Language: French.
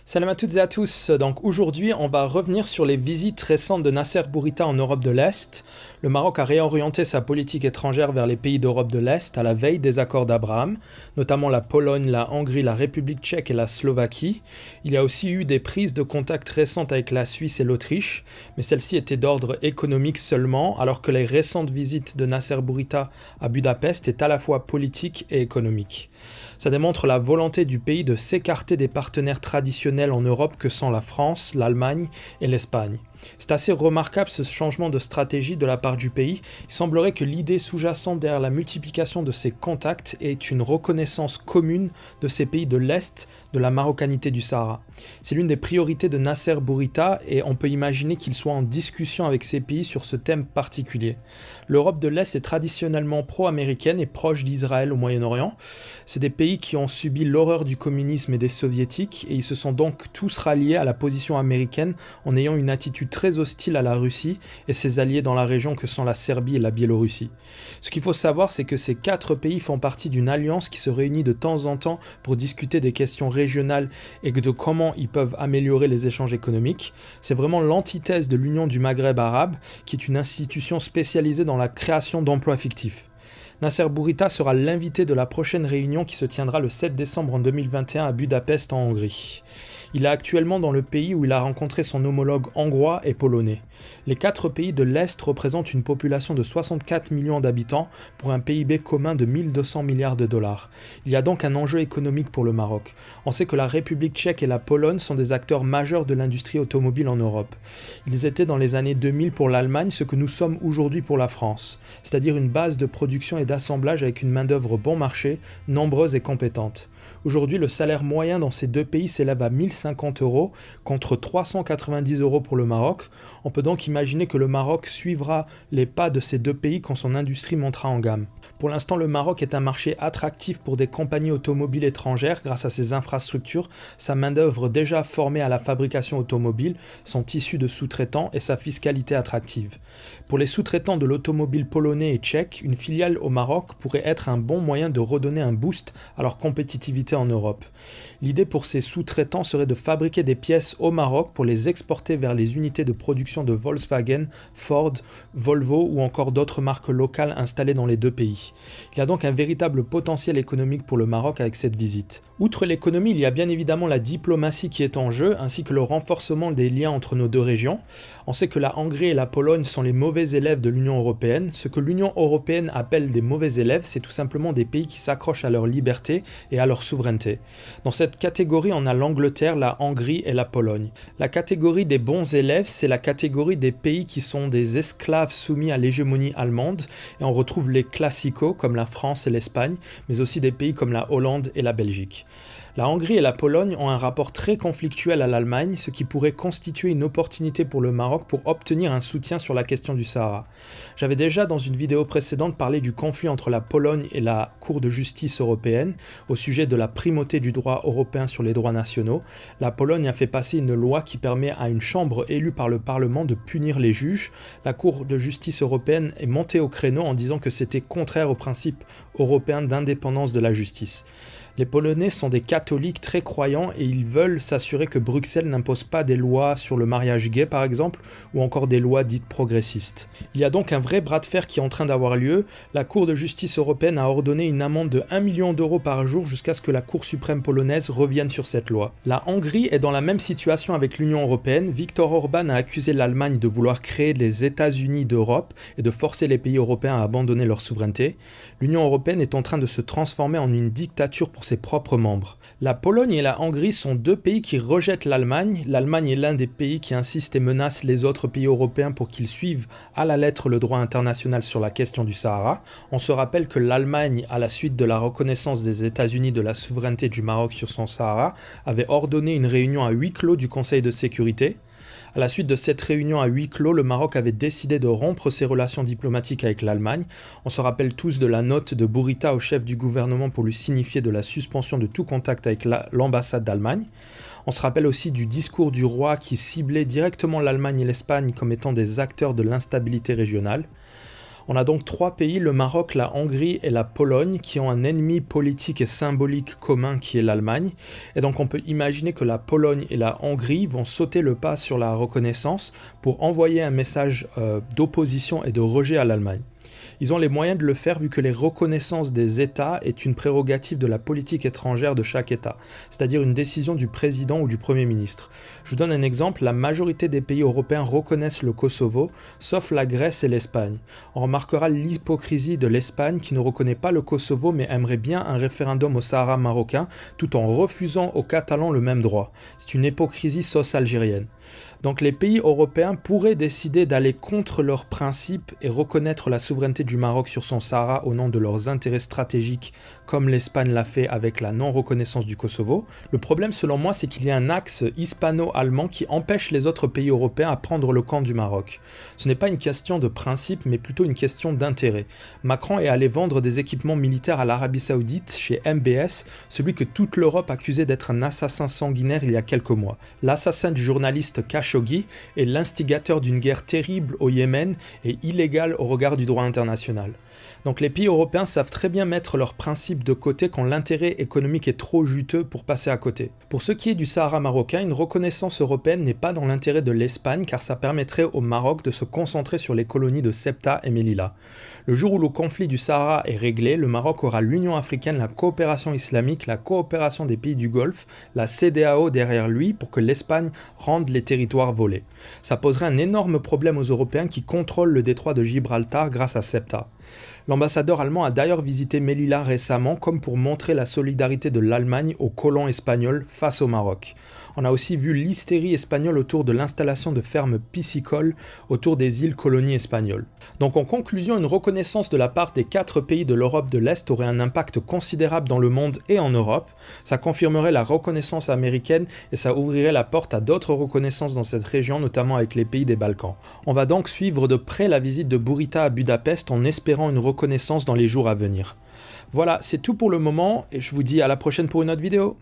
Salam à toutes et à tous. Donc aujourd'hui, on va revenir sur les visites récentes de Nasser Bourita en Europe de l'Est. Le Maroc a réorienté sa politique étrangère vers les pays d'Europe de l'Est à la veille des accords d'Abraham, notamment la Pologne, la Hongrie, la République tchèque et la Slovaquie. Il y a aussi eu des prises de contact récentes avec la Suisse et l'Autriche, mais celles-ci étaient d'ordre économique seulement, alors que les récentes visites de Nasser Bourita à Budapest étaient à la fois politiques et économiques. Ça démontre la volonté du pays de s'écarter des partenaires traditionnels en Europe que sont la France, l'Allemagne et l'Espagne. C'est assez remarquable ce changement de stratégie de la part du pays. Il semblerait que l'idée sous-jacente derrière la multiplication de ces contacts est une reconnaissance commune de ces pays de l'Est de la marocanité du Sahara. C'est l'une des priorités de Nasser Bourita et on peut imaginer qu'il soit en discussion avec ces pays sur ce thème particulier. L'Europe de l'Est est traditionnellement pro-américaine et proche d'Israël au Moyen-Orient. C'est des pays qui ont subi l'horreur du communisme et des soviétiques et ils se sont donc tous ralliés à la position américaine en ayant une attitude très hostile à la Russie et ses alliés dans la région que sont la Serbie et la Biélorussie. Ce qu'il faut savoir, c'est que ces 4 pays font partie d'une alliance qui se réunit de temps en temps pour discuter des questions régionales et de comment ils peuvent améliorer les échanges économiques. C'est vraiment l'antithèse de l'Union du Maghreb arabe, qui est une institution spécialisée dans la création d'emplois fictifs. Nasser Bourita sera l'invité de la prochaine réunion qui se tiendra le 7 décembre en 2021 à Budapest en Hongrie. Il est actuellement dans le pays où il a rencontré son homologue hongrois et polonais. Les 4 pays de l'Est représentent une population de 64 millions d'habitants pour un PIB commun de 1200 milliards de dollars. Il y a donc un enjeu économique pour le Maroc. On sait que la République tchèque et la Pologne sont des acteurs majeurs de l'industrie automobile en Europe. Ils étaient dans les années 2000 pour l'Allemagne ce que nous sommes aujourd'hui pour la France, c'est-à-dire une base de production et d'assemblage avec une main-d'œuvre bon marché, nombreuse et compétente. Aujourd'hui, le salaire moyen dans ces 2 pays s'élève à 1050 € contre 390 € pour le Maroc. On peut donc imaginer que le Maroc suivra les pas de ces 2 pays quand son industrie montera en gamme. Pour l'instant, le Maroc est un marché attractif pour des compagnies automobiles étrangères grâce à ses infrastructures, sa main-d'œuvre déjà formée à la fabrication automobile, son tissu de sous-traitants et sa fiscalité attractive. Pour les sous-traitants de l'automobile polonais et tchèque, une filiale au Maroc pourrait être un bon moyen de redonner un boost à leur compétitivité en Europe. L'idée pour ces sous-traitants serait de fabriquer des pièces au Maroc pour les exporter vers les unités de production de Volkswagen, Ford, Volvo ou encore d'autres marques locales installées dans les 2 pays. Il y a donc un véritable potentiel économique pour le Maroc avec cette visite. Outre l'économie, il y a bien évidemment la diplomatie qui est en jeu, ainsi que le renforcement des liens entre nos 2 régions. On sait que la Hongrie et la Pologne sont les mauvais élèves de l'Union européenne. Ce que l'Union européenne appelle des mauvais élèves, c'est tout simplement des pays qui s'accrochent à leur liberté et à leur souveraineté. Dans cette catégorie, on a l'Angleterre, la Hongrie et la Pologne. La catégorie des bons élèves, c'est la catégorie des pays qui sont des esclaves soumis à l'hégémonie allemande, et on retrouve les classicos comme la France et l'Espagne, mais aussi des pays comme la Hollande et la Belgique. La Hongrie et la Pologne ont un rapport très conflictuel à l'Allemagne, ce qui pourrait constituer une opportunité pour le Maroc pour obtenir un soutien sur la question du Sahara. J'avais déjà dans une vidéo précédente parlé du conflit entre la Pologne et la Cour de justice européenne au sujet de la primauté du droit européen sur les droits nationaux. La Pologne a fait passer une loi qui permet à une chambre élue par le Parlement de punir les juges. La Cour de justice européenne est montée au créneau en disant que c'était contraire au principe européen d'indépendance de la justice. Les Polonais sont des catholiques très croyants et ils veulent s'assurer que Bruxelles n'impose pas des lois sur le mariage gay par exemple, ou encore des lois dites progressistes. Il y a donc un vrai bras de fer qui est en train d'avoir lieu. La Cour de justice européenne a ordonné une amende de 1 million d'euros par jour jusqu'à ce que la Cour suprême polonaise revienne sur cette loi. La Hongrie est dans la même situation avec l'Union européenne. Viktor Orban a accusé l'Allemagne de vouloir créer les États-Unis d'Europe et de forcer les pays européens à abandonner leur souveraineté. L'Union européenne est en train de se transformer en une dictature pour ses propres membres. La Pologne et la Hongrie sont 2 pays qui rejettent l'Allemagne. L'Allemagne est l'un des pays qui insiste et menace les autres pays européens pour qu'ils suivent à la lettre le droit international sur la question du Sahara. On se rappelle que l'Allemagne, à la suite de la reconnaissance des États-Unis de la souveraineté du Maroc sur son Sahara, avait ordonné une réunion à huis clos du Conseil de sécurité. À la suite de cette réunion à huis clos, le Maroc avait décidé de rompre ses relations diplomatiques avec l'Allemagne. On se rappelle tous de la note de Bourita au chef du gouvernement pour lui signifier de la suspension de tout contact avec l'ambassade d'Allemagne. On se rappelle aussi du discours du roi qui ciblait directement l'Allemagne et l'Espagne comme étant des acteurs de l'instabilité régionale. On a donc trois pays, le Maroc, la Hongrie et la Pologne, qui ont un ennemi politique et symbolique commun qui est l'Allemagne. Et donc on peut imaginer que la Pologne et la Hongrie vont sauter le pas sur la reconnaissance pour envoyer un message d'opposition et de rejet à l'Allemagne. Ils ont les moyens de le faire vu que les reconnaissances des États est une prérogative de la politique étrangère de chaque État, c'est-à-dire une décision du président ou du Premier ministre. Je vous donne un exemple, la majorité des pays européens reconnaissent le Kosovo, sauf la Grèce et l'Espagne. On remarquera l'hypocrisie de l'Espagne qui ne reconnaît pas le Kosovo mais aimerait bien un référendum au Sahara marocain tout en refusant aux Catalans le même droit. C'est une hypocrisie sauce algérienne. Donc les pays européens pourraient décider d'aller contre leurs principes et reconnaître la souveraineté du Maroc sur son Sahara au nom de leurs intérêts stratégiques, comme l'Espagne l'a fait avec la non-reconnaissance du Kosovo. Le problème selon moi, c'est qu'il y a un axe hispano-allemand qui empêche les autres pays européens à prendre le camp du Maroc. Ce n'est pas une question de principe, mais plutôt une question d'intérêt. Macron est allé vendre des équipements militaires à l'Arabie Saoudite chez MBS, celui que toute l'Europe accusait d'être un assassin sanguinaire il y a quelques mois. L'assassin du journaliste Khashoggi est l'instigateur d'une guerre terrible au Yémen et illégale au regard du droit international. Donc les pays européens savent très bien mettre leurs principes de côté quand l'intérêt économique est trop juteux pour passer à côté. Pour ce qui est du Sahara marocain, une reconnaissance européenne n'est pas dans l'intérêt de l'Espagne car ça permettrait au Maroc de se concentrer sur les colonies de Ceuta et Melilla. Le jour où le conflit du Sahara est réglé, le Maroc aura l'Union africaine, la coopération islamique, la coopération des pays du Golfe, la CEDEAO derrière lui pour que l'Espagne rende les territoires volés. Ça poserait un énorme problème aux Européens qui contrôlent le détroit de Gibraltar grâce à Ceuta. L'ambassadeur allemand a d'ailleurs visité Melilla récemment comme pour montrer la solidarité de l'Allemagne aux colons espagnols face au Maroc. On a aussi vu l'hystérie espagnole autour de l'installation de fermes piscicoles autour des îles colonies espagnoles. Donc en conclusion, une reconnaissance de la part des 4 pays de l'Europe de l'Est aurait un impact considérable dans le monde et en Europe. Ça confirmerait la reconnaissance américaine et ça ouvrirait la porte à d'autres reconnaissances dans cette région, notamment avec les pays des Balkans. On va donc suivre de près la visite de Bourita à Budapest en espérant une reconnaissance dans les jours à venir. Voilà, c'est tout pour le moment et je vous dis à la prochaine pour une autre vidéo.